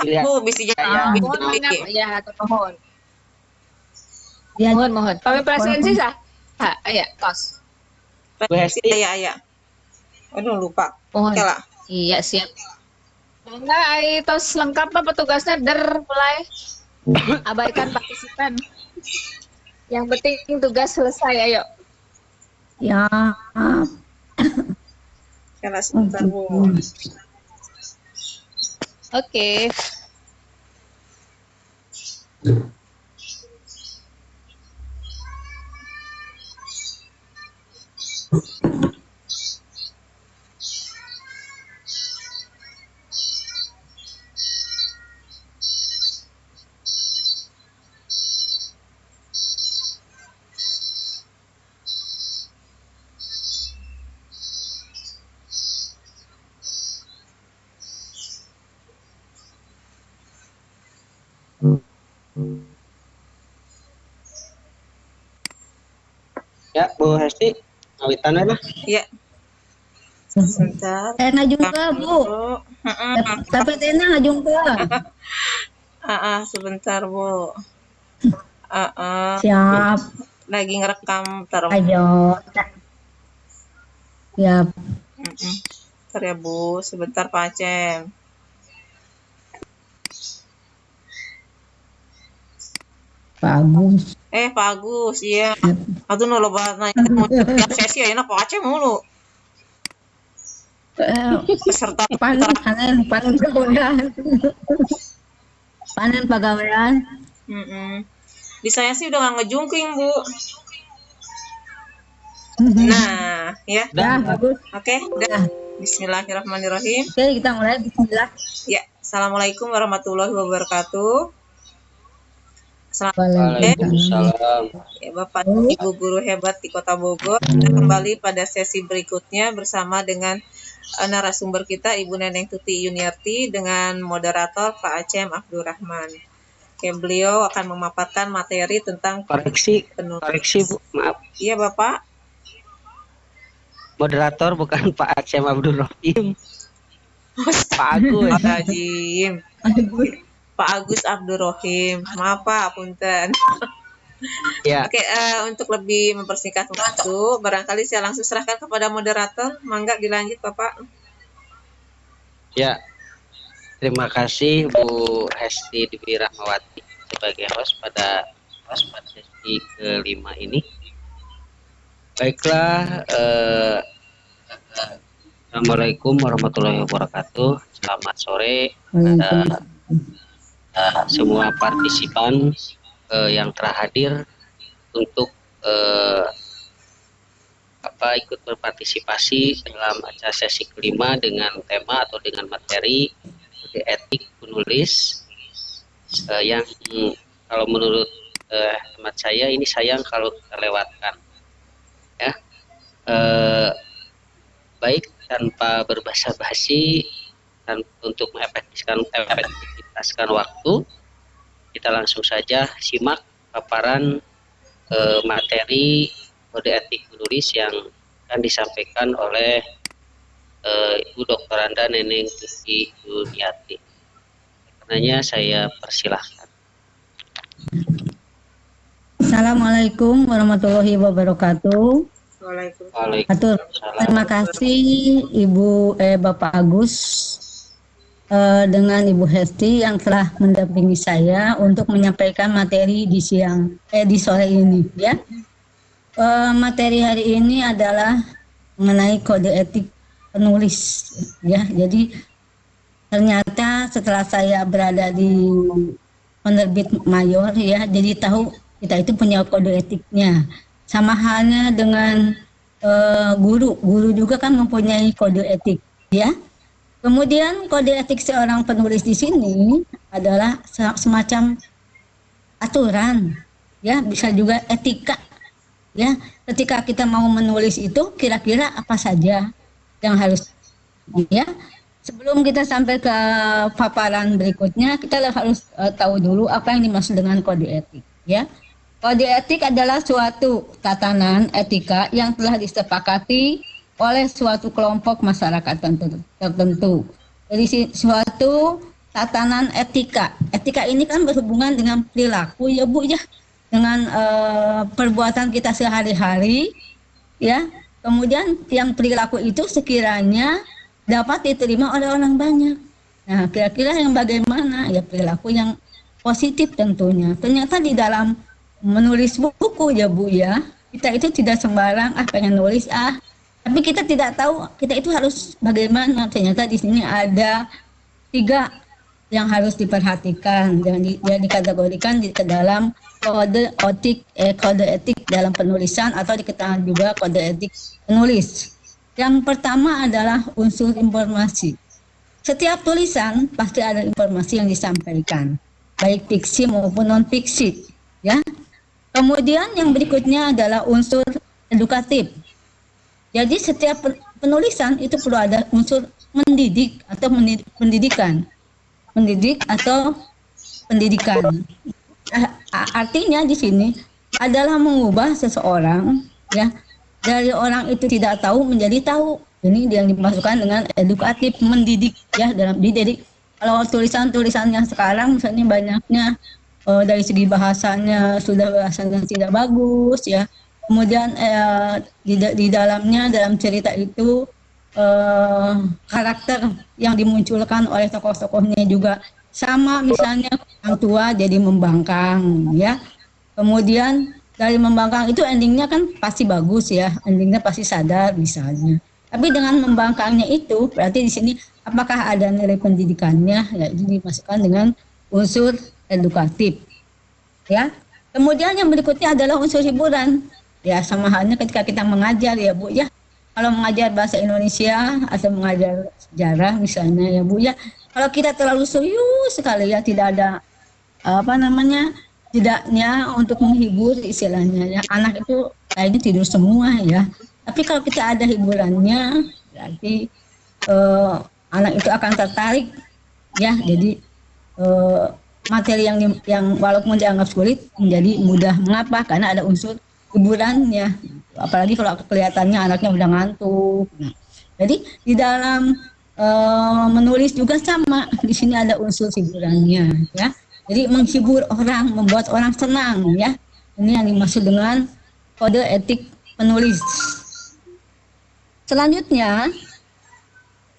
Ya, Bu, bisa jadi. Mohon ya, mohon. Ya, Mohon. Kami presensi sah. Ya, tos. Bu Hesti. Ya. Aduh, lupa. Mohon. Oke lah. Iya, siap. Enggak, tos lengkap lah petugasnya mulai. Abaikan partisipan. Yang penting tugas selesai, ayo. ya. Oke lah, sebentar, Bu. Oke. Ya, Bu Hesti. Ngawitan lah. Iya. Sebentar. Ngajung ke, Bu. Tapi Tena ngajung ke. Sebentar, Bu. Siap. Lagi ngerekam ntar. Ayo. Siap. Bentar ya, Bu. Sebentar, Pak Acem. Pak Agus. Pak Agus, iya. Aduh, lo banget nanya mau tiap sesi ya, enak Pak Acem mulu. Peserta Panen pegawaian. Panen pegawaian. Di saya sih udah nggak ngejungking, Bu. Nah, ya. Dah, bagus. Oke, udah. Bismillahirrahmanirrahim. Oke, kita mulai. Bismillah. Ya, Assalamualaikum warahmatullahi wabarakatuh. Waalaikumsalam. Ya, Bapak Ibu guru hebat di Kota Bogor. Kita kembali pada sesi berikutnya bersama dengan narasumber kita Ibu Neneng Tuti Yuniarti dengan moderator Pak Acem Abdurrahman. Oke, beliau akan memaparkan materi tentang Koreksi Bu, maaf. Iya, Bapak. Moderator bukan Pak Acem Abdurrahim. Pak Agus. Pak Agus Abdurrahim. Maaf Pak, punten. Ya. Oke, untuk lebih mempersingkat waktu, barangkali saya langsung serahkan kepada moderator. Mangga dilanjut, Bapak. Ya. Terima kasih Bu Hesti Dewi Rahmawati sebagai host pada sesi kelima ini. Baiklah, Assalamualaikum warahmatullahi wabarakatuh. Selamat sore kepada semua partisipan yang telah hadir untuk ikut berpartisipasi dalam acara sesi kelima dengan tema atau dengan materi kode etik penulis yang kalau menurut hemat saya ini sayang kalau terlewatkan ya. Baik, tanpa berbasa-basi dan untuk mengefektivitaskan waktu, kita langsung saja simak paparan materi kode etik penulis yang akan disampaikan oleh Ibu Dr. Anda Neneng Tuti Yuniarti. Karenanya saya persilahkan. Assalamualaikum warahmatullahi wabarakatuh. Waalaikumsalam. Terima kasih Bapak Agus dengan Ibu Hesti yang telah mendampingi saya untuk menyampaikan materi di sore ini ya. Materi hari ini adalah mengenai kode etik penulis ya. Jadi ternyata setelah saya berada di penerbit mayor ya, jadi tahu kita itu punya kode etiknya. Sama halnya dengan guru juga kan mempunyai kode etik ya. Kemudian kode etik seorang penulis di sini adalah semacam aturan ya, bisa juga etika ya. Ketika kita mau menulis itu kira-kira apa saja yang harus ya. Sebelum kita sampai ke paparan berikutnya, kita harus tahu dulu apa yang dimaksud dengan kode etik ya. Kode etik adalah suatu tatanan etika yang telah disepakati oleh suatu kelompok masyarakat tertentu. Jadi suatu tatanan etika. Etika ini kan berhubungan dengan perilaku ya Bu ya, dengan perbuatan kita sehari-hari ya. Kemudian yang perilaku itu sekiranya dapat diterima oleh orang banyak. Nah, kira-kira yang bagaimana? Ya perilaku yang positif tentunya. Ternyata di dalam menulis buku ya Bu ya, kita itu tidak sembarang pengen nulis tapi kita tidak tahu kita itu harus bagaimana. Ternyata di sini ada 3 yang harus diperhatikan dan dikategorikan ke dalam kode etik dalam penulisan atau dikenal juga kode etik penulis. Yang pertama adalah unsur informasi. Setiap tulisan pasti ada informasi yang disampaikan, baik fiksi maupun non fiksi, ya. Kemudian yang berikutnya adalah unsur edukatif. Jadi setiap penulisan itu perlu ada unsur mendidik atau pendidikan. Mendidik atau pendidikan. Artinya di sini adalah mengubah seseorang ya dari orang itu tidak tahu menjadi tahu. Ini yang dimasukkan dengan edukatif, mendidik ya, dalam dididik. Kalau tulisan-tulisannya sekarang misalnya banyaknya dari segi bahasanya sudah bahasanya tidak bagus ya. Kemudian di dalamnya dalam cerita itu karakter yang dimunculkan oleh tokoh-tokohnya juga sama, misalnya orang tua jadi membangkang ya. Kemudian dari membangkang itu endingnya kan pasti bagus ya, endingnya pasti sadar misalnya. Tapi dengan membangkangnya itu berarti di sini apakah ada nilai pendidikannya ya, ini dimasukkan dengan unsur edukatif ya. Kemudian yang berikutnya adalah unsur hiburan ya, sama halnya ketika kita mengajar ya Bu ya. Kalau mengajar bahasa Indonesia atau mengajar sejarah misalnya ya Bu ya, kalau kita terlalu serius sekali ya, tidak ada tidaknya untuk menghibur istilahnya ya, anak itu kayaknya tidur semua ya. Tapi kalau kita ada hiburannya berarti anak itu akan tertarik ya. Jadi materi yang walaupun dianggap sulit menjadi mudah. Mengapa? Karena ada unsur hiburannya. Apalagi kalau kelihatannya anaknya udah ngantuk. Nah, jadi di dalam menulis juga sama. Di sini ada unsur hiburannya ya. Jadi menghibur orang, membuat orang senang ya. Ini yang dimaksud dengan kode etik penulis. Selanjutnya,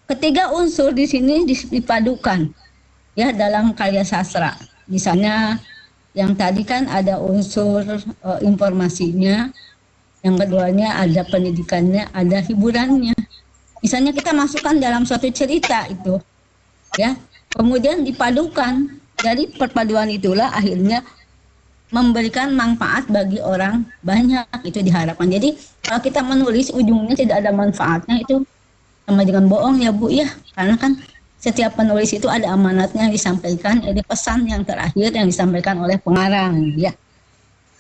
ketiga unsur di sini dipadukan ya dalam karya sastra. Misalnya yang tadi kan ada unsur informasinya, yang keduanya ada pendidikannya, ada hiburannya. Misalnya kita masukkan dalam suatu cerita itu, ya, kemudian dipadukan. Dari perpaduan itulah akhirnya memberikan manfaat bagi orang banyak, itu diharapkan. Jadi kalau kita menulis ujungnya tidak ada manfaatnya, itu sama dengan bohong ya Bu ya, karena kan setiap penulis itu ada amanatnya yang disampaikan, ada pesan yang terakhir yang disampaikan oleh pengarang ya.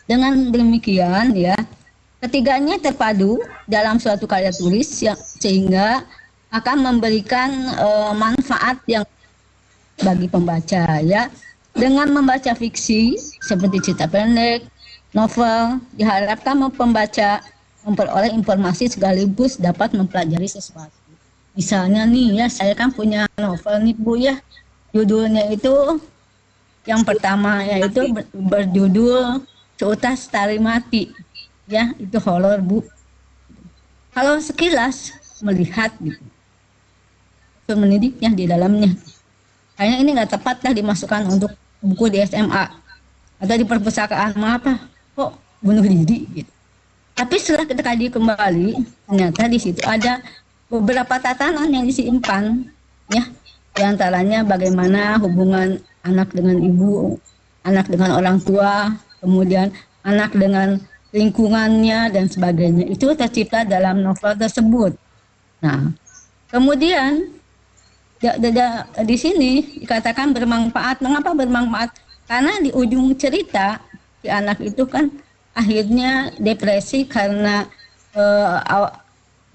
Dengan demikian ya, ketiganya terpadu dalam suatu karya tulis ya, sehingga akan memberikan manfaat yang bagi pembaca ya. Dengan membaca fiksi seperti cerita pendek, novel, diharapkan pembaca memperoleh informasi sekaligus dapat mempelajari sesuatu. Misalnya nih ya, saya kan punya novel nih Bu ya, judulnya itu yang pertama yaitu berjudul Seutas Tali Mati ya, itu horor Bu. Kalau sekilas melihat gitu, mendidiknya di dalamnya, kayaknya ini nggak tepat lah dimasukkan untuk buku di SMA atau di perpustakaan. Mengapa kok bunuh diri gitu. Tapi setelah kita kaji kembali, ternyata di situ ada beberapa tatanan yang disimpan ya, di antaranya bagaimana hubungan anak dengan ibu, anak dengan orang tua, kemudian anak dengan lingkungannya dan sebagainya. Itu tercipta dalam novel tersebut. Nah, kemudian di sini dikatakan bermanfaat. Mengapa bermanfaat? Karena di ujung cerita si anak itu kan akhirnya depresi karena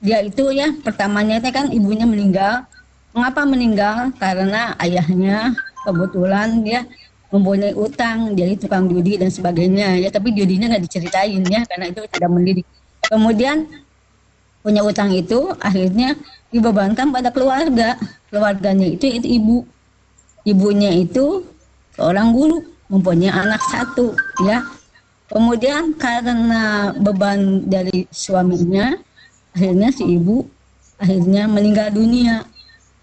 dia itu ya, pertamanya kan ibunya meninggal. Mengapa meninggal? Karena ayahnya kebetulan dia mempunyai utang, jadi tukang judi dan sebagainya ya. Tapi judinya nggak diceritain ya, karena itu tidak mendidik. Kemudian punya utang itu akhirnya dibebankan pada keluarganya itu ibu ibunya itu seorang guru, mempunyai anak satu, ya. Kemudian karena beban dari suaminya, akhirnya si ibu akhirnya meninggal dunia.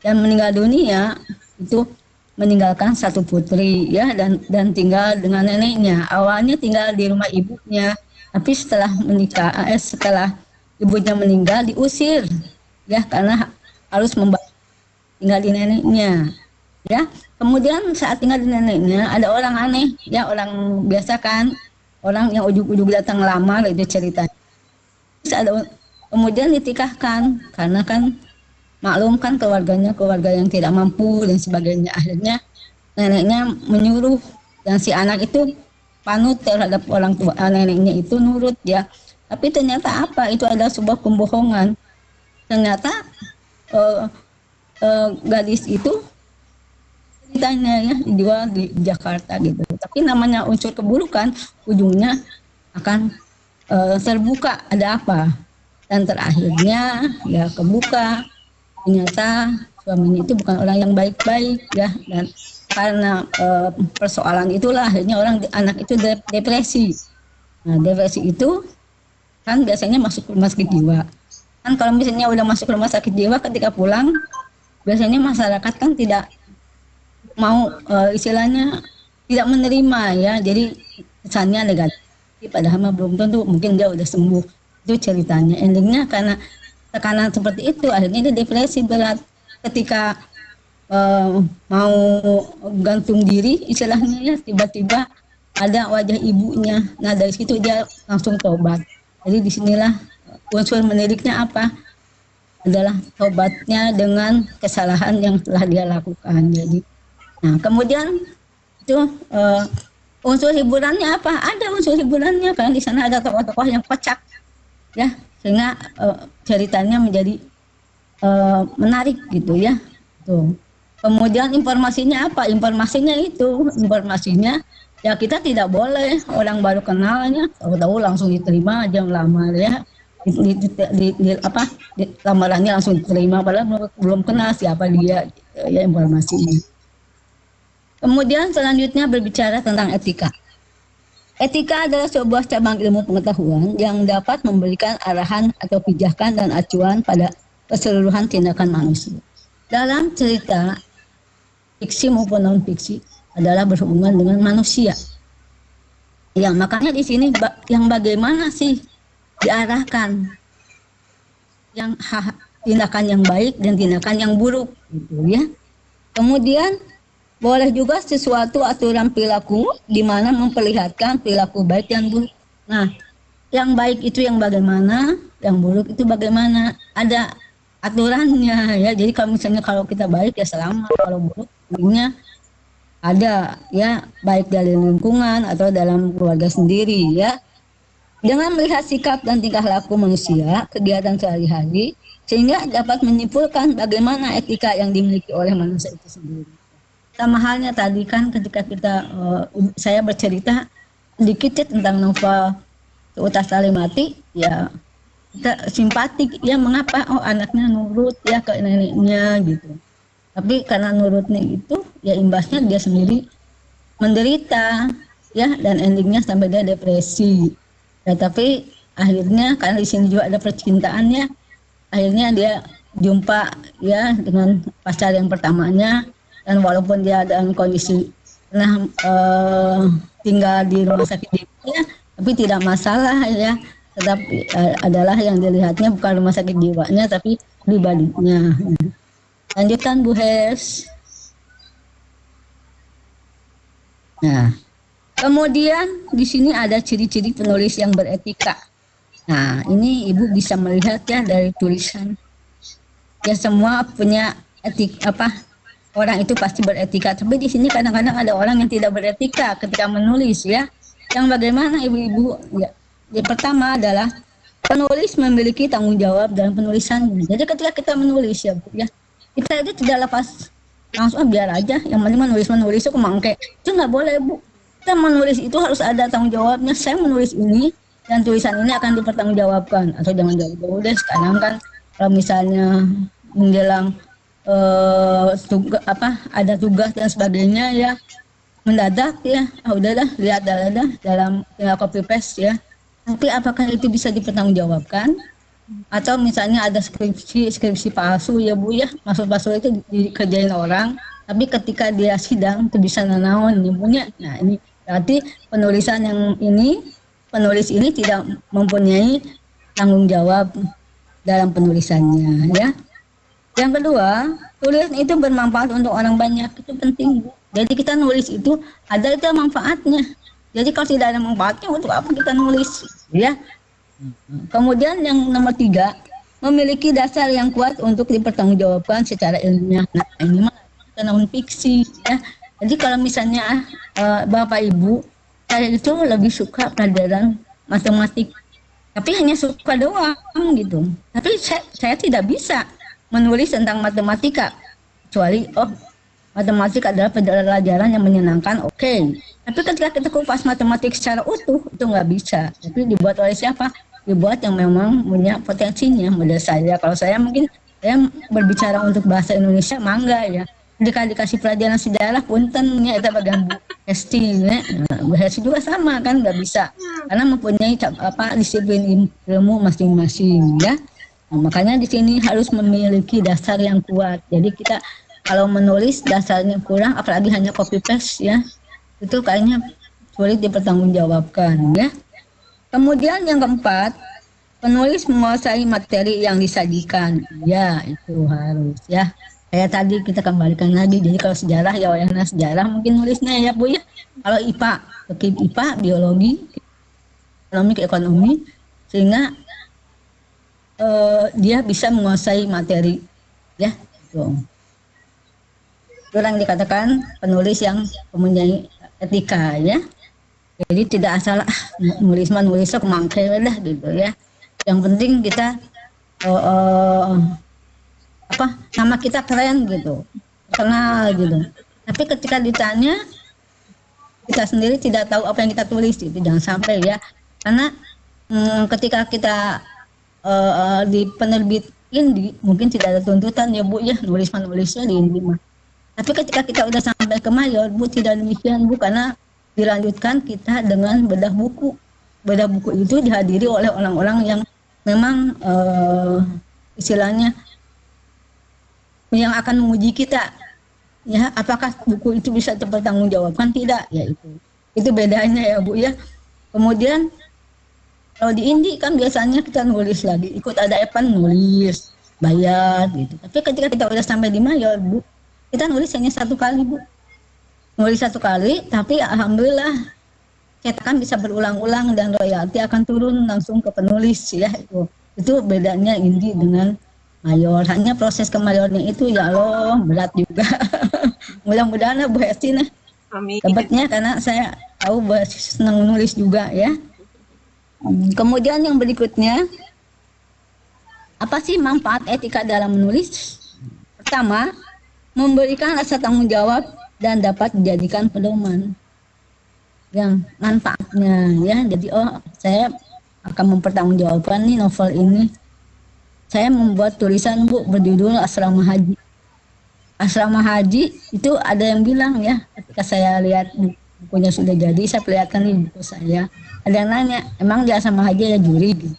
Dan meninggal dunia itu meninggalkan satu putri, ya, dan tinggal dengan neneknya. Awalnya tinggal di rumah ibunya, tapi setelah menikah, setelah ibunya meninggal diusir, ya, karena harus tinggal di neneknya, ya. Kemudian saat tinggal di neneknya ada orang aneh, ya, orang biasa kan, orang yang ujuk-ujuk datang lamar itu cerita. Kemudian ditikahkan karena kan maklum kan keluarganya keluarga yang tidak mampu dan sebagainya. Akhirnya neneknya menyuruh dan si anak itu panut terhadap orang tua neneknya itu, nurut, ya. Tapi ternyata apa? Itu adalah sebuah pembohongan. Ternyata gadis itu ceritanya, ya, dijual di Jakarta gitu. Tapi namanya unsur keburukan ujungnya akan terbuka ada apa. Dan terakhirnya ya kebuka, ternyata suaminya itu bukan orang yang baik-baik, ya. Dan karena persoalan itulah akhirnya anak itu depresi. Nah, depresi itu kan biasanya masuk rumah sakit jiwa. Kan kalau misalnya udah masuk rumah sakit jiwa, ketika pulang biasanya masyarakat kan tidak mau, istilahnya tidak menerima, ya. Jadi kesannya negatif, padahal belum tentu, mungkin dia udah sembuh. Itu ceritanya. Endingnya karena tekanan seperti itu akhirnya dia depresi berat. Ketika mau gantung diri istilahnya, ya, tiba-tiba ada wajah ibunya. Nah, dari situ dia langsung tobat. Jadi disinilah unsur menidiknya apa? Adalah tobatnya dengan kesalahan yang telah dia lakukan. Jadi, nah, kemudian itu unsur hiburannya apa? Ada unsur hiburannya karena di sana ada tokoh-tokoh yang kocak, ya, sehingga ceritanya menjadi menarik gitu, ya. Tuh. Kemudian informasinya apa? Informasinya ya kita tidak boleh orang baru kenalnya tahu-tahu langsung diterima aja melamar, ya. Lamarannya langsung diterima padahal belum kenal siapa dia, gitu, ya, informasinya. Kemudian selanjutnya berbicara tentang etika. Etika adalah sebuah cabang ilmu pengetahuan yang dapat memberikan arahan atau pijakan dan acuan pada keseluruhan tindakan manusia. Dalam cerita fiksi maupun non fiksi adalah berhubungan dengan manusia. Ya, makanya di sini yang bagaimana sih diarahkan yang tindakan yang baik dan tindakan yang buruk, gitu, ya. Kemudian boleh juga sesuatu aturan perilaku di mana memperlihatkan perilaku baik dan buruk. Nah, yang baik itu yang bagaimana, yang buruk itu bagaimana, ada aturannya, ya. Jadi kalau misalnya kalau kita baik ya selamat, kalau buruk buruknya ada, ya, baik dari lingkungan atau dalam keluarga sendiri, ya. Dengan melihat sikap dan tingkah laku manusia, kegiatan sehari-hari, sehingga dapat menyimpulkan bagaimana etika yang dimiliki oleh manusia itu sendiri. Sama halnya tadi kan ketika saya bercerita sedikit tentang novel Utas Talimati, ya, kita simpatik, ya, mengapa anaknya nurut, ya, ke neneknya gitu. Tapi karena nurutnya itu, ya, imbasnya dia sendiri menderita, ya, dan endingnya sampai dia depresi. Ya, tapi akhirnya karena di sini juga ada percintaannya, akhirnya dia jumpa, ya, dengan pacar yang pertamanya, dan walaupun dia dalam kondisi pernah tinggal di rumah sakit jiwa, tapi tidak masalah, ya. Tetapi adalah yang dilihatnya bukan rumah sakit jiwanya tapi pribadinya. Lanjutkan Bu Hes. Nah, kemudian di sini ada ciri-ciri penulis yang beretika. Nah, ini Ibu bisa melihat, ya, dari tulisan. Ya, semua punya orang itu pasti beretika. Tapi di sini kadang-kadang ada orang yang tidak beretika ketika menulis, ya. Yang bagaimana Ibu-ibu? Ya, yang pertama adalah penulis memiliki tanggung jawab dalam penulisannya. Jadi ketika kita menulis, ya Bu, ya, kita itu tidak lepas langsung biar aja. Yang penting menulis itu kemangke. Itu nggak boleh, Bu. Kita menulis itu harus ada tanggung jawabnya. Saya menulis ini dan tulisan ini akan dipertanggungjawabkan, atau jangan jauh-jauh deh. Sekarang kan kalau misalnya menjelang ada tugas dan sebagainya ya, mendadak ya, udah dah lihat dah dalam tinggal copy paste ya. Tapi apakah itu bisa dipertanggungjawabkan? Atau misalnya ada skripsi palsu ya Bu ya, maksud itu dikerjain orang, tapi ketika dia sidang itu bisa nanaon ya Bu ya. Nah ini berarti penulis ini tidak mempunyai tanggung jawab dalam penulisannya ya. Yang kedua, tulisan itu bermanfaat untuk orang banyak, itu penting Bu. Jadi kita nulis itu ada itu manfaatnya. Jadi kalau tidak ada manfaatnya, untuk apa kita nulis ya. Kemudian yang nomor 3, memiliki dasar yang kuat untuk dipertanggungjawabkan secara ilmiah. Nah ini mah non fiksi ya. Jadi kalau misalnya Bapak Ibu, saya itu lebih suka pelajaran matematik, tapi hanya suka doang gitu. Tapi saya tidak bisa menulis tentang matematika, kecuali matematik adalah pelajaran yang menyenangkan, oke. Tapi ketika kita kupas matematik secara utuh, itu nggak bisa. Tapi dibuat oleh siapa? Dibuat yang memang punya potensinya. Menurut saya, kalau saya mungkin saya berbicara untuk bahasa Indonesia, mangga ya. Jika dikasih pelajaran sejarah, punten ya, itu bagian Bu Hesti ya. Bu Hesti juga sama kan, nggak bisa. Karena mempunyai disiplin ilmu masing-masing ya. Nah, makanya di sini harus memiliki dasar yang kuat. Jadi kita kalau menulis dasarnya kurang, apalagi hanya copy paste ya, itu kayaknya sulit dipertanggungjawabkan ya. Kemudian yang keempat, penulis menguasai materi yang disajikan. Ya, itu harus ya. Kayak tadi kita kembalikan lagi. Jadi kalau sejarah ya wayahna sejarah mungkin nulisnya ya Bu ya. Kalau IPA, IPA, biologi, ekonomi, sehingga dia bisa menguasai materi ya. Gitu. Itu yang dikatakan penulis yang mempunyai etika ya. Jadi tidak asal nulis kemangke lah gitu ya. Yang penting kita nama kita keren gitu, kenal gitu. Tapi ketika ditanya kita sendiri tidak tahu apa yang kita tulis itu jangan sampai ya. Karena ketika kita di penerbit Indi mungkin tidak ada tuntutan ya Bu ya, nulisnya di Indi mah. Tapi ketika kita udah sampai ke mayor Bu tidak demikian Bu, karena dilanjutkan kita dengan bedah buku. Bedah buku itu dihadiri oleh orang-orang yang memang istilahnya yang akan menguji kita. Ya, apakah buku itu bisa dipertanggungjawabkan tidak? Ya itu bedanya ya Bu ya. Kemudian kalau di Indi kan biasanya kita nulis lagi, ikut ada event nulis, bayar gitu. Tapi ketika kita udah sampai di mayor Bu, kita nulis hanya 1 kali Bu. Nulis 1 kali, tapi alhamdulillah cetakan bisa berulang-ulang dan royalti akan turun langsung ke penulis ya. Itu bedanya Indi dengan mayor. Hanya proses ke mayornya itu ya Allah berat juga. Mudah-mudahan Bu Hesti dapatnya, karena saya tahu Bu Hesti senang menulis juga ya. Kemudian yang berikutnya, apa sih manfaat etika dalam menulis? Pertama, memberikan rasa tanggung jawab dan dapat dijadikan pedoman yang manfaatnya ya. Jadi saya akan mempertanggungjawabkan nih novel ini. Saya membuat tulisan Bu berjudul Asrama Haji. Asrama Haji itu ada yang bilang ya, ketika saya lihat bukunya sudah jadi, saya perlihatkan di buku saya. Ada yang nanya, emang di Asrama Haji ada juri? Gitu.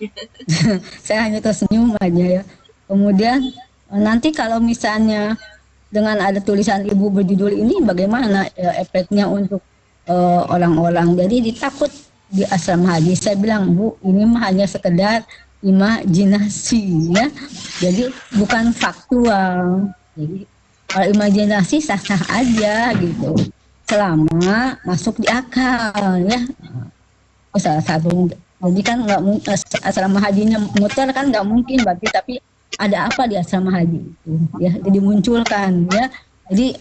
Saya hanya tersenyum aja ya. Kemudian nanti kalau misalnya dengan ada tulisan Ibu berjudul ini, bagaimana efeknya untuk orang-orang? Jadi ditakut di Asrama Haji. Saya bilang, Bu, ini mah hanya sekedar imajinasi ya. Jadi bukan faktual. Jadi kalau imajinasi sah-sah aja gitu. Selama masuk di akal ya. Salah satu. Jadi kan nggak mungkin asrama hajinya muter kan nggak mungkin berarti, tapi ada apa di asrama haji itu ya, jadi munculkan ya. Jadi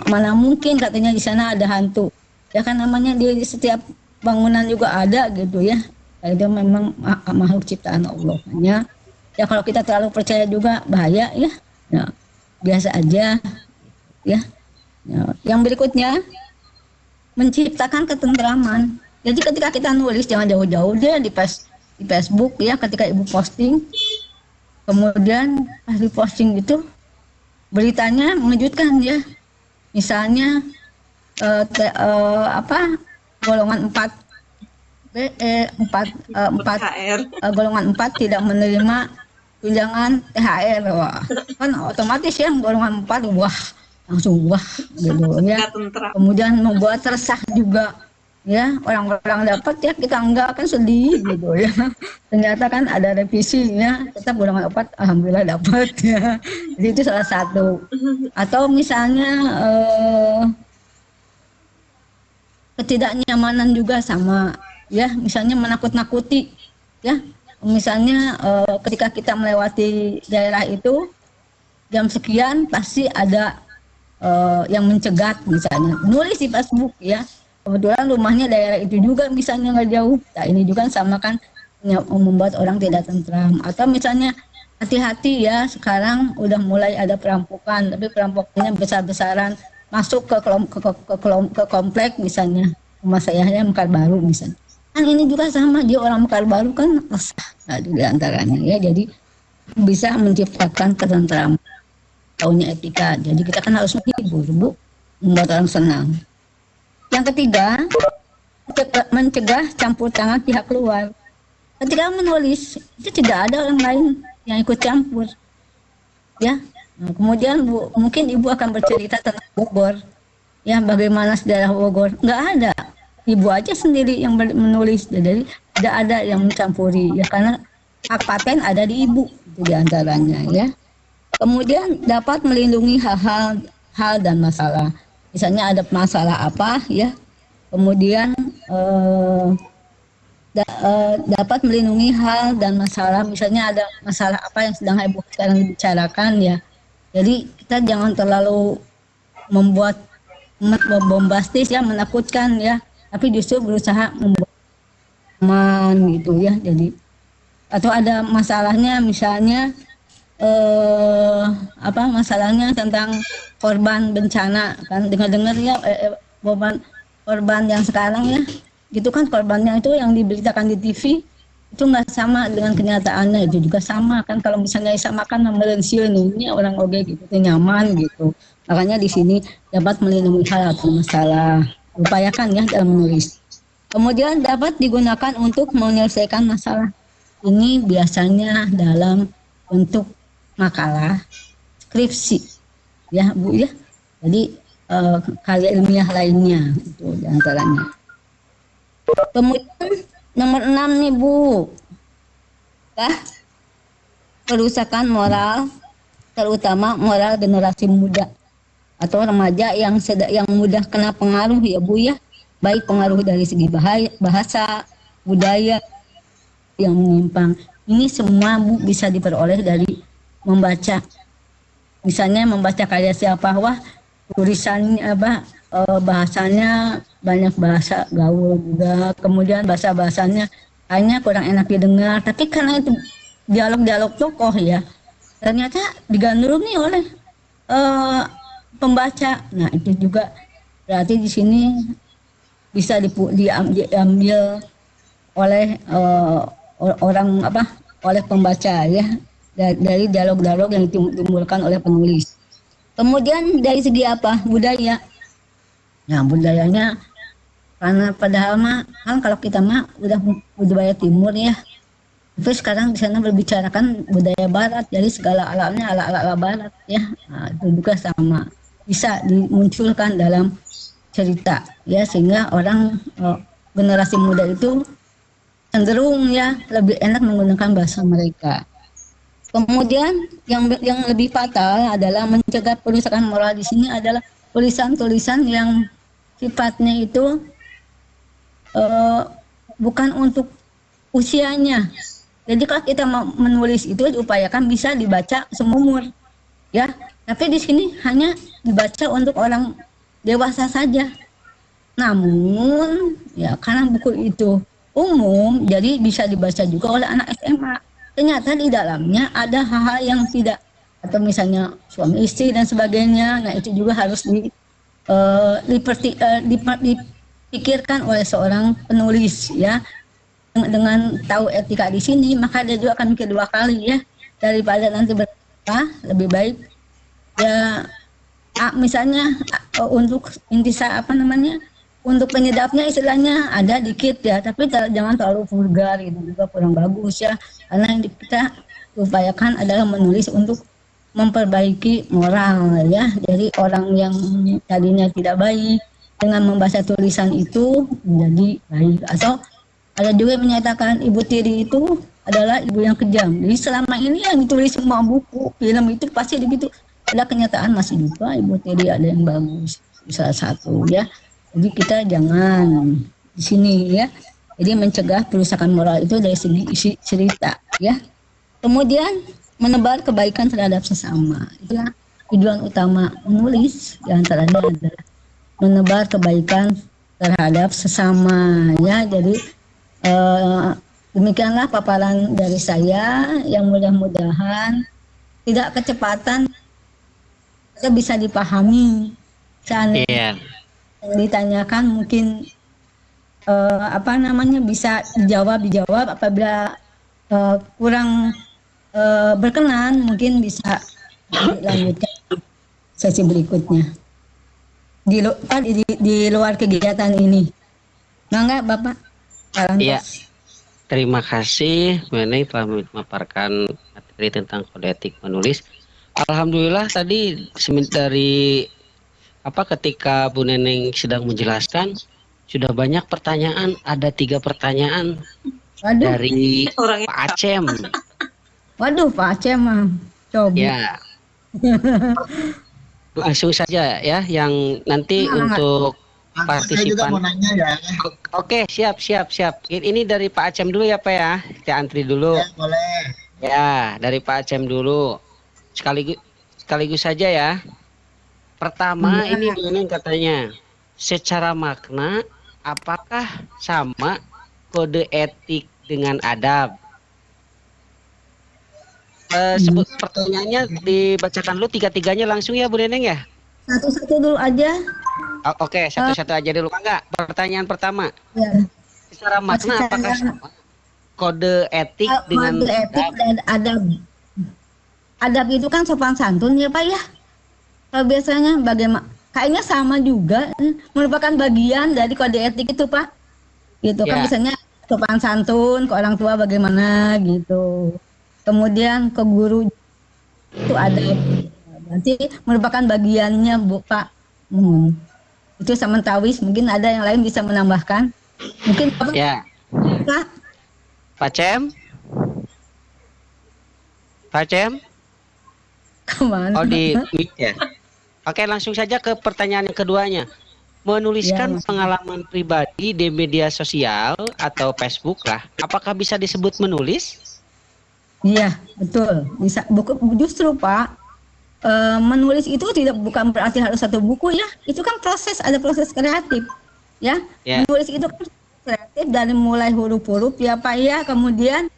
mana mungkin katanya di sana ada hantu ya, kan namanya di setiap bangunan juga ada gitu ya. Itu memang makhluk ciptaan Allah ya. Kalau kita terlalu percaya juga bahaya ya. Ya biasa aja ya. Yang berikutnya, menciptakan ketentraman. Jadi ketika kita nulis jangan jauh-jauh deh di Facebook ya, ketika Ibu posting, kemudian pas di posting itu beritanya mengejutkan ya. Misalnya golongan 4 HR. golongan 4 tidak menerima tunjangan THR. Wah, kan otomatis ya golongan 4 wah langsung wah gitu ya. Nggak tentram. Kemudian membuat resah juga ya, orang-orang dapat ya kita enggak, kan sedih gitu ya. Ternyata kan ada revisinya, tetap golongan 4 alhamdulillah dapat ya. Jadi itu salah satu. Atau misalnya ketidaknyamanan juga sama ya, misalnya menakut-nakuti ya, misalnya ketika kita melewati daerah itu jam sekian pasti ada yang mencegat, misalnya nulis di Facebook ya, kebetulan rumahnya daerah itu juga misalnya nggak jauh, nah ini juga sama kan membuat orang tidak tentram. Atau misalnya hati-hati ya, sekarang udah mulai ada perampokan, tapi perampoknya besar-besaran, masuk ke komplek, misalnya rumah saya Mekar Baru misalnya, kan ini juga sama, dia orang Mekar Baru kan resah di antaranya ya. Jadi bisa menciptakan ketentraman, taunya etika. Jadi kita kan harus menghibur Bu, membuat orang senang. Yang ketiga, mencegah campur tangan pihak luar. Ketika menulis itu tidak ada orang lain yang ikut campur ya. Nah, kemudian Bu, mungkin Ibu akan bercerita tentang Bogor ya, bagaimana sejarah Bogor. Nggak ada, Ibu aja sendiri yang menulis, jadi tidak ada yang mencampuri ya, karena hak paten ada di Ibu itu diantaranya ya. Kemudian dapat melindungi hal dan masalah, misalnya ada masalah apa ya, kemudian dapat melindungi hal dan masalah, misalnya ada masalah apa yang sedang heboh sekarang dibicarakan ya. Jadi kita jangan terlalu membuat bombastis ya, menakutkan ya, tapi justru berusaha membuat aman gitu ya. Jadi atau ada masalahnya, misalnya masalahnya tentang korban bencana, kan dengar-dengar ya korban yang sekarang ya, gitu kan, korbannya itu yang diberitakan di TV itu nggak sama dengan kenyataannya, itu juga sama kan. Kalau misalnya disamakan sama lensiun ini orang oge gitu, nyaman gitu. Makanya di sini dapat melindungi hal atau masalah, upayakan ya dalam menulis. Kemudian dapat digunakan untuk menyelesaikan masalah. Ini biasanya dalam bentuk makalah, skripsi ya Bu ya. Jadi karya ilmiah lainnya itu diantaranya. Kemudian nomor 6 nih Bu, kerusakan moral, terutama moral generasi muda atau remaja yang mudah kena pengaruh ya Bu ya, baik pengaruh dari segi bahasa, budaya yang menyimpang. Ini semua Bu bisa diperoleh dari membaca, misalnya membaca karya siapa, wah tulisannya bahasanya banyak bahasa gaul juga, kemudian bahasanya hanya kurang enak didengar, tapi karena itu dialog tokoh ya, ternyata digandrungi oleh pembaca. Nah itu juga berarti di sini bisa diambil oleh oleh pembaca ya, dari dialog-dialog yang ditimbulkan oleh penulis. Kemudian dari segi budaya. Nah budayanya, karena padahal kan kalau kita udah budaya timur ya, tapi sekarang di sana berbicarakan budaya barat, jadi segala alatnya ala barat ya. Nah, itu juga sama bisa dimunculkan dalam cerita ya, sehingga orang generasi muda itu cenderung ya lebih enak menggunakan bahasa mereka. Kemudian yang lebih fatal adalah mencegah perusakan moral. Di sini adalah tulisan-tulisan yang sifatnya itu bukan untuk usianya. Jadi kalau kita mau menulis itu diupayakan bisa dibaca seumur ya. Tapi di sini hanya dibaca untuk orang dewasa saja. Namun ya karena buku itu umum, jadi bisa dibaca juga oleh anak SMA. Ternyata di dalamnya ada hal-hal yang tidak, atau misalnya suami istri dan sebagainya. Nah itu juga harus dipikirkan oleh seorang penulis ya. Dengan tahu etika di sini, maka dia juga akan mikir 2 kali ya, daripada nanti berkata lebih baik ya misalnya untuk apa namanya, untuk penyedapnya istilahnya ada dikit ya, tapi jangan terlalu vulgar gitu juga kurang bagus ya, karena yang kita upayakan adalah menulis untuk memperbaiki moral ya, jadi orang yang tadinya tidak baik dengan membaca tulisan itu menjadi baik. Atau ada juga yang menyatakan ibu tiri itu adalah ibu yang kejam. Jadi selama ini yang ditulis semua buku, film itu pasti begitu. Ada kenyataan masih juga ibu tiri ada yang bagus, salah satu ya. Jadi kita jangan di sini ya. Jadi mencegah perusakan moral itu dari segi isi cerita ya. Kemudian menebar kebaikan terhadap sesama. Itulah tujuan utama menulis, diantaranya adalah menebar kebaikan terhadap sesama ya. Jadi demikianlah paparan dari saya, yang mudah-mudahan tidak kecepatan, bisa dipahami. Seandainya yang ditanyakan mungkin apa namanya bisa dijawab apabila kurang berkenan mungkin bisa dilanjutkan sesi berikutnya di luar kegiatan ini. Enggak Bapak? Iya. Terima kasih Bu Neneng telah memaparkan materi tentang kode etik menulis. Alhamdulillah tadi dari ketika Bu Neneng sedang menjelaskan sudah banyak pertanyaan, ada 3 pertanyaan. Waduh. Dari Pak Acem. Waduh, Pak Acem mah coba. Ya. Langsung saja ya, yang nanti untuk partisipan. Saya juga mau nanya ya. Oke, siap. Ini dari Pak Acem dulu ya Pak ya. Kita antri dulu. Ya, boleh. Ya, dari Pak Acem dulu. Sekaligus saja ya. Pertama ini Bu katanya, secara makna apakah sama kode etik dengan adab? Sebut pertanyaannya dibacakan dulu 3-3-nya langsung ya Bu Neneng ya. Satu-satu dulu aja. Oke, satu-satu aja dulu. Enggak, pertanyaan pertama. Ya. Secara makna apakah sama kode etik dengan kode etik dan adab? Adab itu kan sopan santun ya Pak ya. Kalau biasanya bagaimana? Kayaknya sama juga, merupakan bagian dari kode etik itu Pak. Gitu kan misalnya sopan santun ke orang tua bagaimana gitu. Kemudian ke guru itu ada, nanti merupakan bagiannya Bu Pak. Itu sama tawis, mungkin ada yang lain bisa menambahkan. Mungkin Pak. Ya. Pak Cem. Kemana? Oh di ya. Oke, langsung saja ke pertanyaan yang keduanya. Menuliskan pengalaman pribadi di media sosial atau Facebook lah, apakah bisa disebut menulis? Iya, betul. Bisa. Justru Pak, menulis itu bukan berarti harus satu buku ya. Itu kan proses, ada proses kreatif. Ya. Menulis itu kan kreatif dari mulai huruf-huruf ya Pak ya, kemudian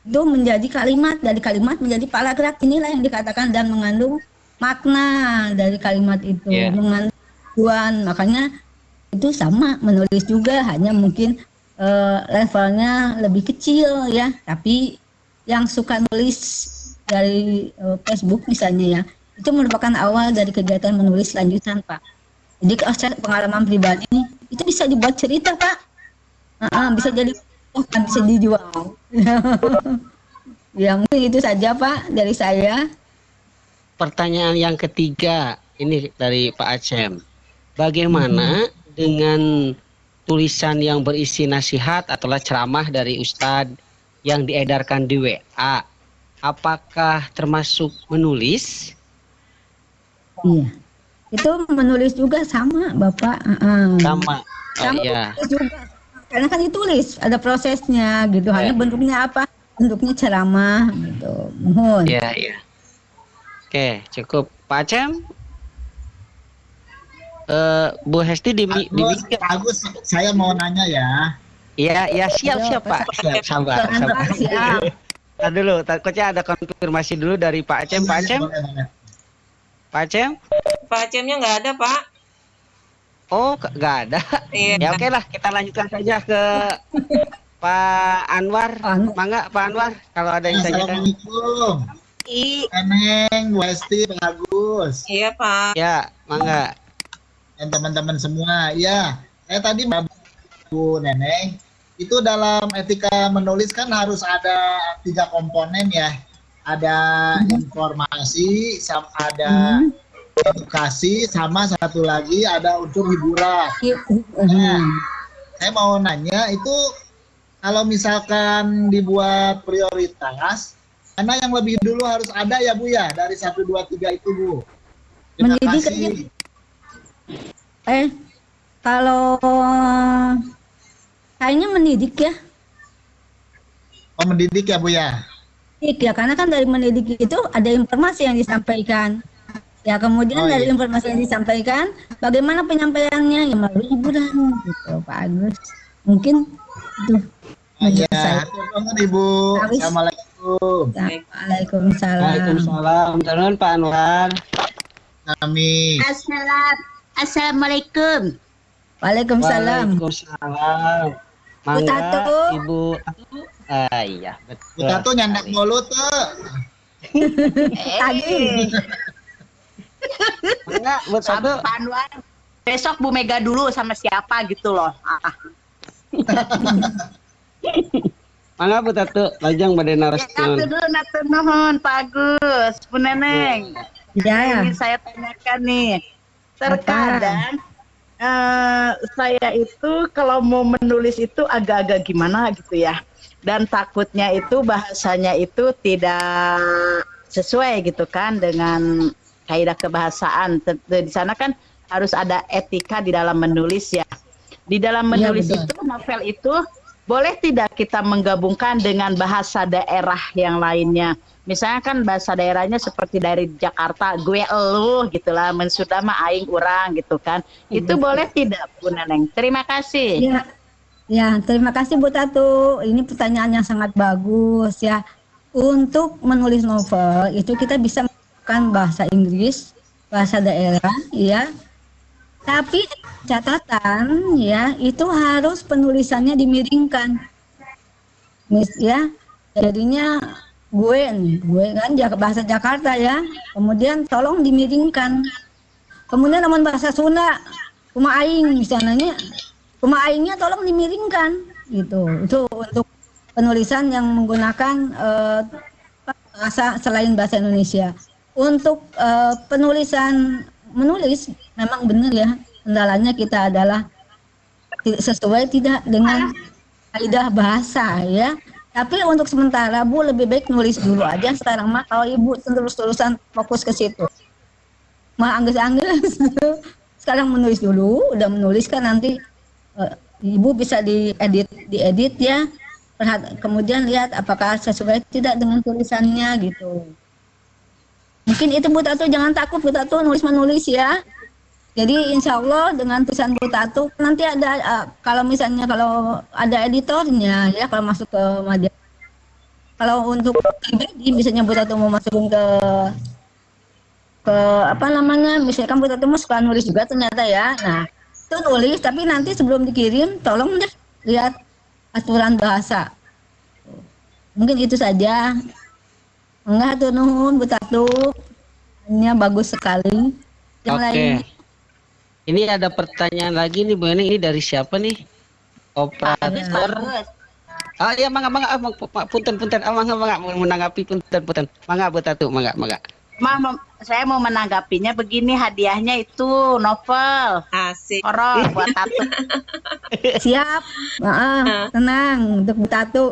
itu menjadi kalimat, dari kalimat menjadi paragraf. Inilah yang dikatakan dan mengandung makna dari kalimat itu, mengandung tujuan. Makanya itu sama menulis juga, hanya mungkin levelnya lebih kecil ya, tapi yang suka nulis dari Facebook misalnya ya, itu merupakan awal dari kegiatan menulis lanjutan Pak. Jadi pengalaman pribadi itu bisa dibuat cerita Pak, bisa jadi bisa dijual. Ya mungkin itu saja Pak dari saya. Pertanyaan yang ketiga ini dari Pak Acem, bagaimana dengan tulisan yang berisi nasihat atau ceramah dari Ustadz yang diedarkan di WA, apakah termasuk menulis? Iya, itu menulis juga sama Bapak. Sama ya. Juga. Karena kan ditulis, ada prosesnya gitu. Hanya bentuknya apa? Bentuknya ceramah gitu. Mohon. Iya. Oke, cukup. Pak Acem? Bu Hesti Agus, saya mau nanya ya. Iya, siap Pak. Sabar. Tar dulu, takutnya ada konfirmasi dulu dari Pak Acem. Pak Acem? Pak Acem? Pak Acemnya nggak ada Pak. Oh, nggak ada. Iya. Ya oke lah, kita lanjutkan saja ke Pak Anwar. Mangga Pak Anwar, kalau ada yang ditanyakan. Assalamualaikum. I. Neneng, Bu Esti, Pak Agus, Iya, Pak. Ya, mangga. dan teman-teman semua. Ya, saya tadi Bu Neneng, itu dalam etika menulis kan harus ada 3 komponen ya. Ada informasi, ada edukasi, sama satu lagi ada unsur hiburan. Nah, saya mau nanya itu kalau misalkan dibuat prioritas, mana yang lebih dulu harus ada ya Bu ya dari 1, 2, 3 itu Bu. Terima Mendidik kasih. Kalau kayaknya mendidik ya. Oh, mendidik ya Bu ya. Mendidik ya, karena kan dari mendidik itu ada informasi yang disampaikan. Ya, kemudian dari informasi yang disampaikan, bagaimana penyampaiannya? Ya melalui hiburan gitu, Pak Agus. Mungkin itu. Ya, saya. hatur nuhun Ibu. Assalamualaikum. Waalaikumsalam. Waalaikumsalam. Terus Pak Anwar. Kami. Assalamualaikum. Waalaikumsalam. Waalaikumsalam. Bu Tatu. Ibu. Iya, betul. Bu Tatu nyandak mulu tuh. Tadi. Mangga, Bu Tatu. Pak Anwar. Besok Bu Mega dulu sama siapa gitu loh. Mangga Bu Tatu, lajang pada naraskeun. Natur nuhun Pak Agus, Bu Neneng. Ya. Ini saya tanyakan nih. Terkadang saya itu kalau mau menulis itu agak-agak gimana gitu ya. Dan takutnya itu bahasanya itu tidak sesuai gitu kan dengan kaidah kebahasaan. Di sana kan harus ada etika di dalam menulis ya. Di dalam menulis itu, novel itu boleh tidak kita menggabungkan dengan bahasa daerah yang lainnya? Misalnya kan bahasa daerahnya seperti dari Jakarta, gue elu gitulah, mensudah mah aing urang gitu kan. Itu boleh tidak Bu Neneng? Terima kasih. Ya. Ya, terima kasih Bu Tatu. Ini pertanyaan yang sangat bagus ya. Untuk menulis novel itu kita bisa menggunakan bahasa Inggris, bahasa daerah ya. Tapi catatan ya, itu harus penulisannya dimiringkan. Ya. Jadinya gue kan bahasa Jakarta ya. Kemudian tolong dimiringkan. Kemudian namun bahasa Sunda, kumaha aing misalnya, kumaha aingnya tolong dimiringkan gitu. Itu untuk penulisan yang menggunakan bahasa selain bahasa Indonesia. Untuk penulisan menulis memang benar ya, kendalanya kita adalah sesuai tidak dengan kaidah bahasa ya. Tapi untuk sementara Bu lebih baik nulis dulu aja sekarang mah, kalau Ibu terus-terusan fokus ke situ. Mah angges-angges. Sekarang menulis dulu, udah menulis kan nanti Ibu bisa diedit ya. Kemudian lihat apakah sesuai tidak dengan tulisannya gitu. Mungkin itu Bu Tatu, jangan takut Bu Tatu nulis-menulis ya. Jadi insya Allah dengan tulisan Bu Tatu nanti ada kalau ada editornya ya, kalau masuk ke majalah. Kalau untuk pribadi misalnya Bu Tatu mau masukin ke apa namanya, misalkan Bu Tatu mau suka nulis juga ternyata ya. Nah itu nulis, tapi nanti sebelum dikirim tolong deh lihat aturan bahasa. Mungkin itu saja. Enggak tuh nuhun Bu Tatu. Ini bagus sekali. Yang lain. Ini ada pertanyaan lagi nih Bu Neneng, ini dari siapa nih? Operator. Oh iya, mangga punten mangga menanggapi punten. Mangga Bu Tatu, mangga. Saya mau menanggapinya begini, hadiahnya itu novel. Asik. Horor buat Tatu. Siap. Tenang untuk Bu Tatu.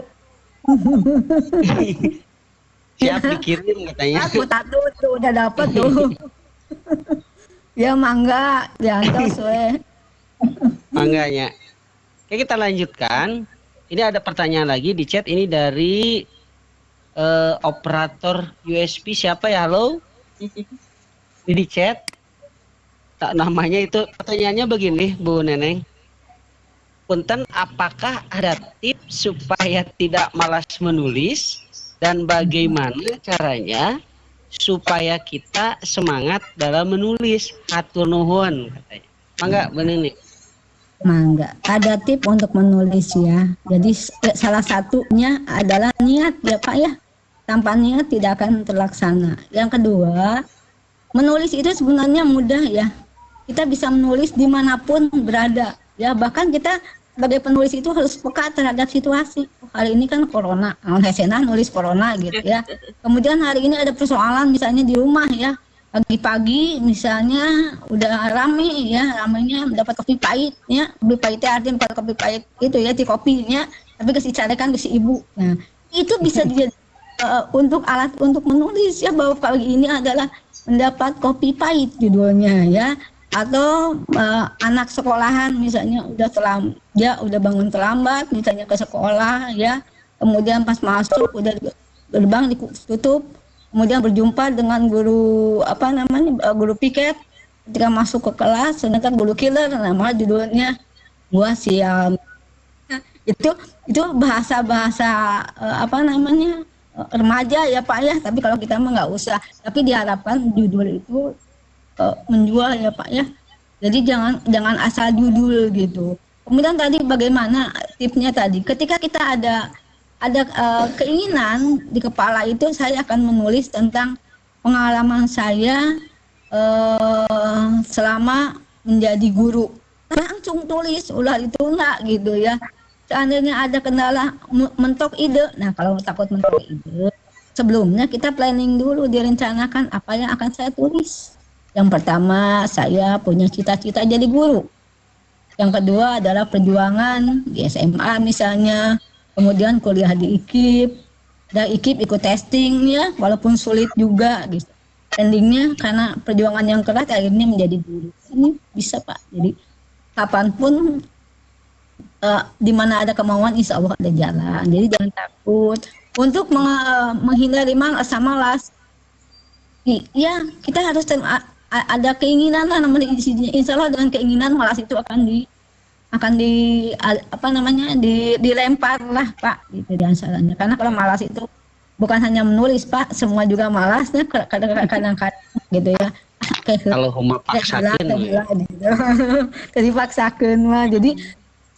Siap dikirim katanya. Bu Tatu tuh udah dapat tuh. Ya mangga, diantos we. Mangganya. Oke, kita lanjutkan. Ini ada pertanyaan lagi di chat, ini dari operator USB siapa ya? Halo? Ini di chat. Tak namanya itu, pertanyaannya begini Bu Neneng. Punten, apakah ada tips supaya tidak malas menulis dan bagaimana caranya supaya kita semangat dalam menulis? Hatur nuhun katanya. Mangga Bu Neneng. Mangga. Ada tips untuk menulis ya. Jadi salah satunya adalah niat ya Pak ya. tanpa niat tidak akan terlaksana. Yang kedua, menulis itu sebenarnya mudah ya. Kita bisa menulis dimanapun berada ya. Bahkan kita sebagai penulis itu harus peka terhadap situasi. Hari ini kan corona, Hesena nulis corona gitu ya. Kemudian hari ini ada persoalan misalnya di rumah ya. Pagi-pagi misalnya udah rame ya, ramenya mendapat kopi pahit ya. Kopi pahitnya artinya bukan kopi pahit itu ya, di kopinya, tapi kasih carikan ke si ibu. Nah, itu bisa dijadi untuk alat untuk menulis ya, bahwa pagi ini adalah mendapat kopi pahit judulnya ya. Atau anak sekolahan misalnya dia udah bangun terlambat misalnya ke sekolah ya, kemudian pas masuk udah gerbang ditutup, kemudian berjumpa dengan guru guru piket ketika masuk ke kelas, ternyata guru killer, nama judulnya gua sial. Itu bahasa remaja ya Pak ya, tapi kalau kita mah nggak usah, tapi diharapkan judul itu menjual ya Pak ya. Jadi jangan asal judul gitu. Kemudian tadi bagaimana tipsnya tadi, ketika kita ada keinginan di kepala itu, saya akan menulis tentang pengalaman saya selama menjadi guru. Langsung tulis, ulah itu enggak gitu ya. Seandainya ada kendala mentok ide, nah kalau takut mentok ide, sebelumnya kita planning dulu, direncanakan apa yang akan saya tulis. Yang pertama, saya punya cita-cita jadi guru. Yang kedua adalah perjuangan di SMA misalnya, kemudian kuliah di IKIP, dan IKIP ikut testing ya, walaupun sulit juga gitu. Endingnya karena perjuangan yang keras akhirnya menjadi guru. Ini bisa Pak, jadi kapanpun di mana ada kemauan insya Allah ada jalan. Jadi jangan takut untuk menghindari malas. Iya, kita harus ada keinginan lah namanya, insya Allah dengan keinginan malas itu akan dilempar lah Pak gitu diantaranya. Karena kalau malas itu bukan hanya menulis Pak, semua juga malasnya kadang-kadang gitu ya. Kalau homa paksakan gitu. Jadi paksakan mah, jadi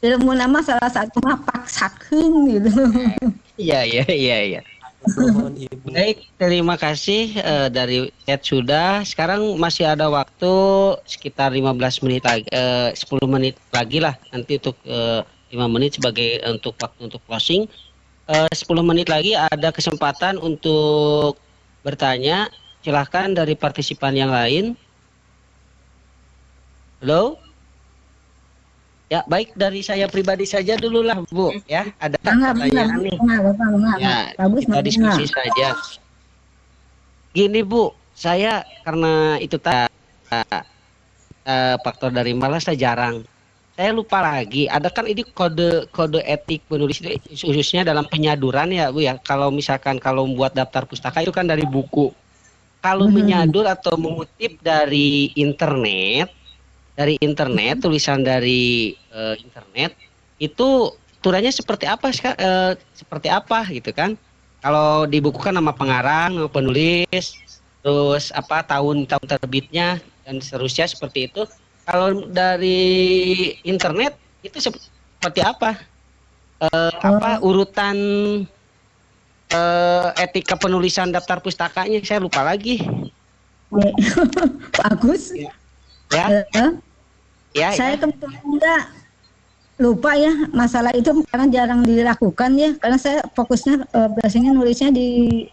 ilmu nama salah satu mah paksakan gitu. Iya. Baik, terima kasih dari chat sudah. Sekarang masih ada waktu sekitar 15 menit lagi, 10 menit lagi lah nanti untuk 5 menit sebagai untuk waktu untuk closing. 10 menit lagi ada kesempatan untuk bertanya. Silahkan dari partisipan yang lain. Halo? Ya, baik, dari saya pribadi saja dulu lah Bu ya. Ada pertanyaan nih. Ya, kita diskusi saja. Gini Bu, saya karena itu faktor dari malas saya jarang. Saya lupa lagi, ada kan ini kode etik penulis khususnya dalam penyaduran ya Bu ya. Kalau misalkan kalau membuat daftar pustaka itu kan dari buku. Kalau menyadur atau mengutip dari internet, tulisan dari internet itu aturannya seperti apa gitu kan? Kalau di buku kan nama pengarang, nama penulis, terus tahun terbitnya dan seterusnya seperti itu. Kalau dari internet itu seperti apa? Urutan etika penulisan daftar pustakanya saya lupa lagi. Bagus. Ya. Saya kebetulan enggak lupa ya masalah itu karena jarang dilakukan ya, karena saya fokusnya biasanya nulisnya di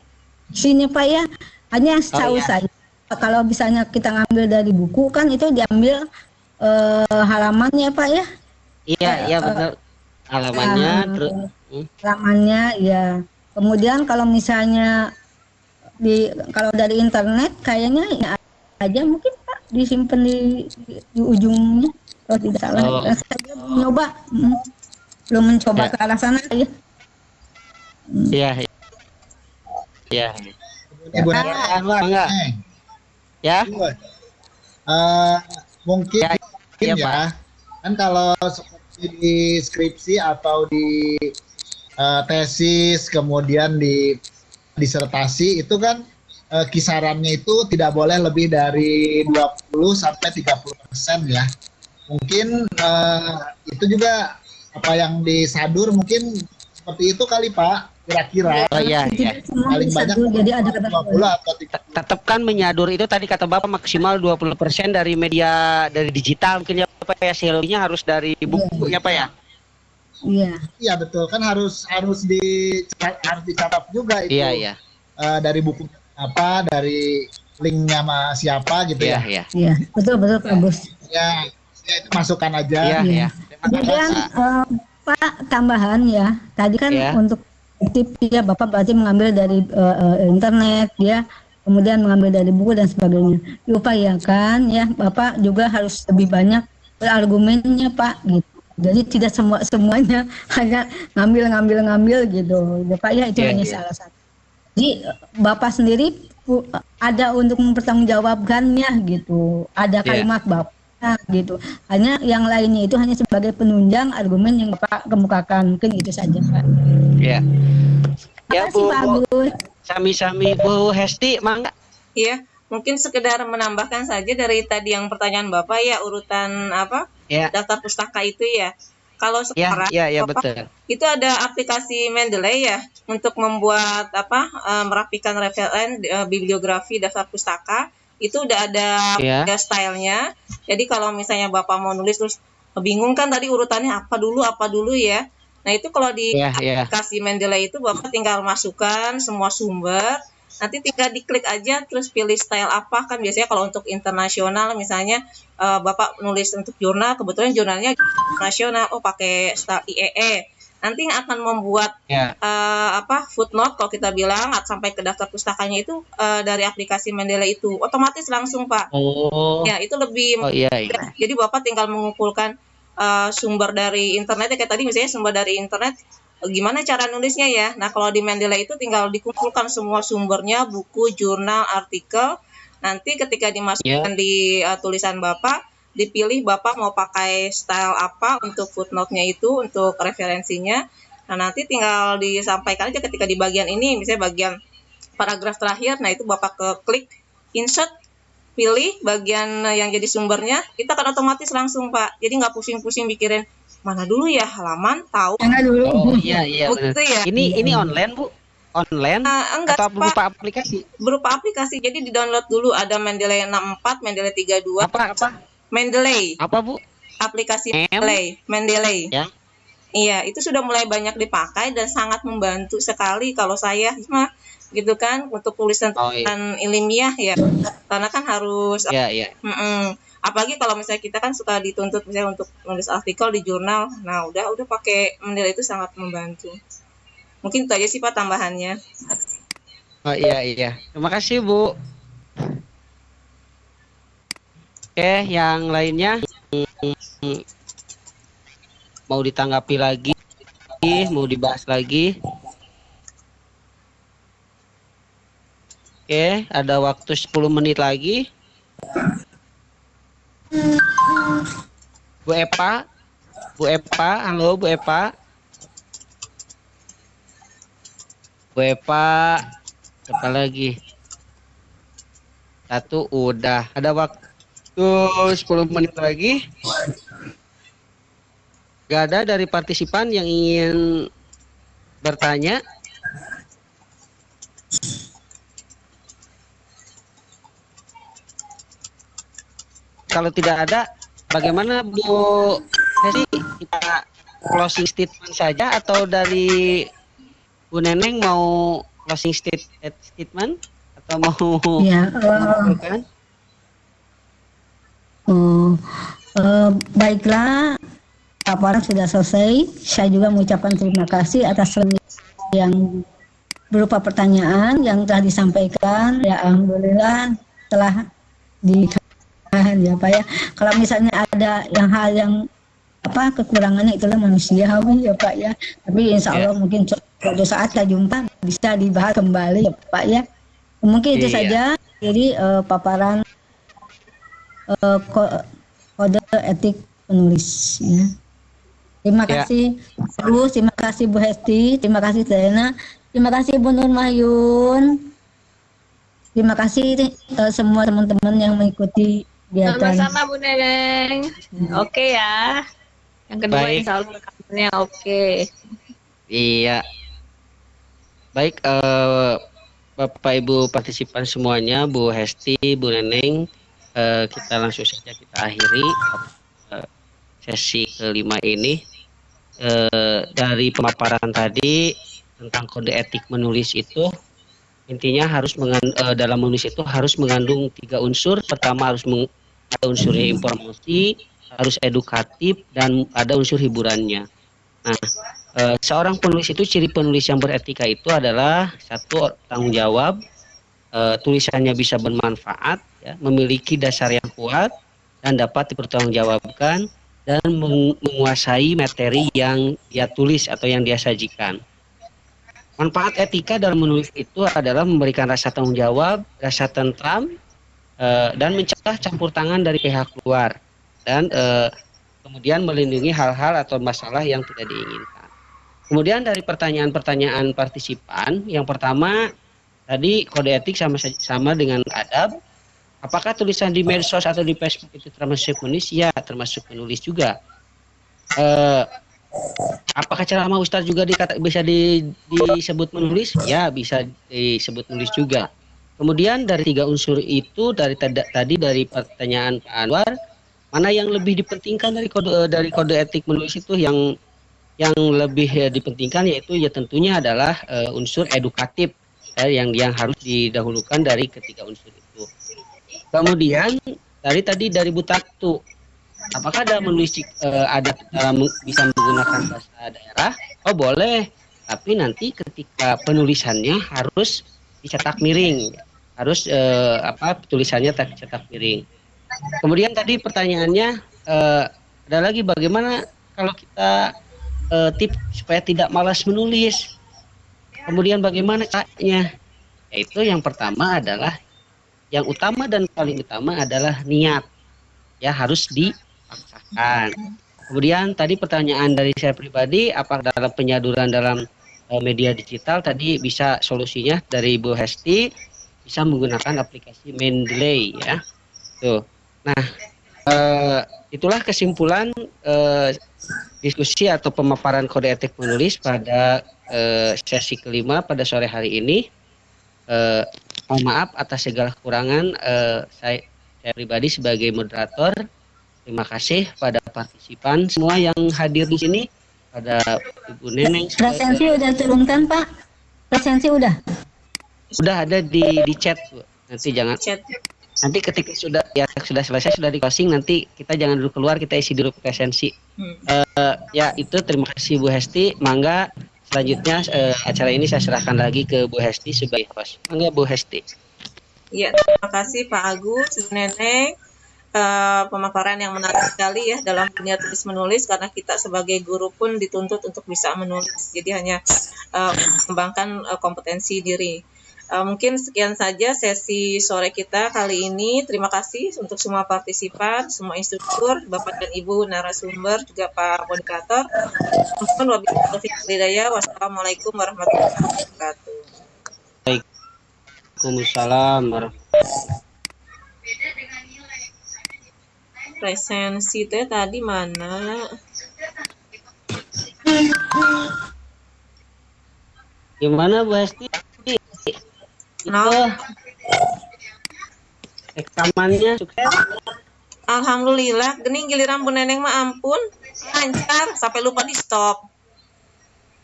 sini Pak ya. Hanya setahu saya kalau misalnya kita ngambil dari buku kan itu diambil halamannya Pak ya. Iya benar, halamannya halamannya ya. Kemudian kalau misalnya kalau dari internet kayaknya ya aja mungkin Pak disimpan di ujungnya kalau tidak salah. Saya belum mencoba ke arah sana ya. Iya. Ibu Nana, ya. Mungkin ya, ya, Pak. kan kalau seperti di skripsi atau di tesis kemudian di disertasi itu kan kisarannya itu tidak boleh lebih dari 20 sampai 30% ya. Mungkin itu juga apa yang disadur mungkin seperti itu kali Pak, kira-kira Oh iya, iya. Tidak semua paling bisa banyak dulu, jadi ada kata 20 atau 30. Tetap kan menyadur itu tadi kata Bapak maksimal 20% dari media dari digital mungkin ya Pak ya, selebihnya harus dari buku ya Pak ya. Iya. Iya betul, kan harus dicatat juga itu. Iya, iya. Dari buku apa, dari linknya sama siapa gitu Iya, ya. iya. Iya, betul Pak Gus. Ya, itu masukkan aja. Iya, iya. Kemudian Pak tambahan ya, tadi kan Ya. untuk tip ya Bapak berarti mengambil dari internet ya, kemudian mengambil dari buku dan sebagainya. Diupayakan ya Bapak juga harus lebih banyak berargumennya Pak gitu. Jadi tidak semuanya hanya ngambil gitu. Ya, Pak ya itu Iya, hanya iya. salah satu. Jadi Bapak sendiri ada untuk mempertanggungjawabkannya gitu. Ada Iya. kalimat Bapak gitu. Hanya yang lainnya itu hanya sebagai penunjang argumen yang Bapak kemukakan. Mungkin itu saja Pak. Iya. Ya Terima kasih Pak Agus. Sami-sami Bu Hesti, mangga. Iya, mungkin sekedar menambahkan saja dari tadi yang pertanyaan Bapak ya, urutan apa? Ya. Daftar pustaka itu ya. Kalau Ya, sekarang ya, ya Bapak, betul. itu ada aplikasi Mendeley ya untuk membuat apa? Merapikan referen bibliografi daftar pustaka. Itu udah ada Ya. stylenya. Jadi kalau misalnya Bapak mau nulis terus bingung kan tadi urutannya apa dulu ya. Nah, itu kalau di Ya, ya. aplikasi Mendeley itu Bapak tinggal masukkan semua sumber. Nanti tinggal diklik aja terus pilih style apa, kan biasanya kalau untuk internasional misalnya Bapak nulis untuk jurnal, kebetulan jurnalnya nasional, oh pakai style IEE. Nanti yang akan membuat Ya. footnote kalau kita bilang sampai ke daftar pustakanya itu dari aplikasi Mendeley itu otomatis langsung Pak. Oh. Ya, itu lebih Oh iya, iya. jadi Bapak tinggal mengumpulkan sumber dari internet ya, kayak tadi misalnya sumber dari internet, gimana cara nulisnya ya. Nah, kalau di Mendeley itu tinggal dikumpulkan semua sumbernya, buku, jurnal, artikel. Nanti ketika dimasukkan di tulisan Bapak, dipilih Bapak mau pakai style apa untuk footnote-nya itu, untuk referensinya. Nah, nanti tinggal disampaikan aja ketika di bagian ini, misalnya bagian paragraf terakhir, nah itu Bapak klik insert, pilih bagian yang jadi sumbernya, kita akan otomatis langsung Pak. Jadi nggak pusing-pusing mikirin mana dulu ya halaman, tahu. Enggak dulu. Oh iya, iya benar. Begitu ya. Ini online Bu? Online Enggak atau Pak, berupa aplikasi? berupa aplikasi. Jadi di-download dulu, ada Mendeley 64, Mendeley 32. Apa? Mendeley, Apa Bu? aplikasi M? Mendeley. Ya. Iya, itu sudah mulai banyak dipakai dan sangat membantu sekali kalau saya mah gitu kan, untuk tulisan Oh, iya. ilmiah ya. Karena kan harus Iya, iya. apalagi kalau misalnya kita kan suka dituntut misalnya untuk nulis artikel di jurnal. Nah, udah pakai Mendeley itu sangat membantu. Mungkin itu aja sih Pak tambahannya. Oh iya, iya. Terima kasih Bu. Oke, yang lainnya mau ditanggapi lagi, mau dibahas lagi. Oke, ada waktu 10 menit lagi. Bu Epa, halo Bu Epa. Bu Epa, apa lagi? Satu udah. Ada waktu 10 menit lagi. Gak ada dari partisipan yang ingin bertanya? Kalau tidak ada, bagaimana Bu Hesti, kita closing statement saja atau dari Bu Neneng mau closing statement atau mau Ya, mengumpulkan? baiklah, paparan sudah selesai. Saya juga mengucapkan terima kasih atas yang berupa pertanyaan yang telah disampaikan. Ya, alhamdulillah telah ya Pak ya. Kalau misalnya ada hal yang kekurangannya, itulah manusiawi ya Pak ya. Tapi insya Allah mungkin suatu saat kita jumpa bisa dibahas kembali ya Pak ya. Mungkin itu saja. Jadi paparan kode etik penulis ya. Terima kasih Bu, terima kasih Bu Hesti, terima kasih Dena, terima kasih Bu Nur Mahyun. Terima kasih semua teman-teman yang mengikuti kegiatan. Sama-sama Bu Neneng. Oke ya. Yang kedua Baik. insya Allah rekamannya oke. Iya. Baik, Bapak Ibu partisipan semuanya, Bu Hesti, Bu Neneng, kita langsung saja kita akhiri sesi kelima ini. Dari pemaparan tadi tentang kode etik menulis itu, intinya harus dalam menulis itu harus mengandung 3 unsur. Pertama harus ada unsurnya informasi, harus edukatif, dan ada unsur hiburannya. Nah, seorang penulis itu, ciri penulis yang beretika itu adalah 1, tanggung jawab, tulisannya bisa bermanfaat, ya, memiliki dasar yang kuat dan dapat dipertanggungjawabkan, dan menguasai materi yang dia tulis atau yang dia sajikan. Manfaat etika dalam menulis itu adalah memberikan rasa tanggung jawab, rasa tentram, dan mencegah campur tangan dari pihak luar, dan kemudian melindungi hal-hal atau masalah yang tidak diinginkan. Kemudian dari pertanyaan-pertanyaan partisipan, yang pertama tadi kode etik sama dengan adab. Apakah tulisan di medsos atau di Facebook itu termasuk menulis? Ya, termasuk menulis juga. Apakah ceramah Ustadz juga bisa disebut menulis? Ya, bisa disebut menulis juga. Kemudian dari 3 unsur itu, dari pertanyaan Pak Anwar, mana yang lebih dipentingkan dari kode etik menulis itu? Yang lebih dipentingkan yaitu ya tentunya adalah unsur edukatif, yang harus didahulukan dari ketiga unsur itu. Kemudian dari Bu Tatu, apakah dalam menulis bisa menggunakan bahasa daerah? Oh boleh, tapi nanti ketika penulisannya harus dicetak miring, harus tulisannya cetak miring. Kemudian tadi pertanyaannya ada lagi, bagaimana kalau kita tips supaya tidak malas menulis. Kemudian bagaimana caranya? Yaitu yang pertama adalah, yang utama dan paling utama adalah niat. Ya, harus dipaksakan. Kemudian tadi pertanyaan dari saya pribadi, apakah dalam penyaduran dalam media digital, tadi bisa solusinya dari Bu Hesti, bisa menggunakan aplikasi Mendeley, ya. Tuh. Nah, itulah kesimpulan diskusi atau pemaparan kode etik menulis pada sesi kelima pada sore hari ini. Mohon maaf atas segala kekurangan, saya pribadi sebagai moderator. Terima kasih pada partisipan semua yang hadir di sini, pada Ibu Neneng. Presensi udah turunkan Pak? Presensi udah? Sudah ada di chat, Bu. Nanti jangan. Nanti ketika sudah selesai, sudah di closing, nanti kita jangan dulu keluar, kita isi dulu presensi. Ya itu, terima kasih Bu Hesti. Mangga selanjutnya acara ini saya serahkan lagi ke Bu Hesti sebagai host. Mangga Bu Hesti. Ya, terima kasih Pak Agus, Bu Neneng. Pemaparan yang menarik sekali ya dalam dunia tulis menulis, karena kita sebagai guru pun dituntut untuk bisa menulis. Jadi hanya mengembangkan kompetensi diri. Mungkin sekian saja sesi sore kita kali ini. Terima kasih untuk semua partisipan, semua instruktur, Bapak dan Ibu narasumber, juga Pak moderator. Wassalamualaikum warahmatullahi wabarakatuh. Waalaikumsalam warahmatullahi. Presensi teh tadi mana? Gimana Bu Hesti? No. Rekamannya sukses? Alhamdulillah, gening giliran Bu Neneng mah ampun, lancar sampai lupa di stop.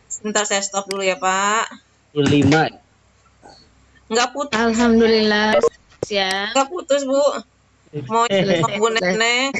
Sebentar saya stop dulu ya Pak. 5. Enggak putus. Alhamdulillah ya. Enggak putus Bu. Mau Bu Neneng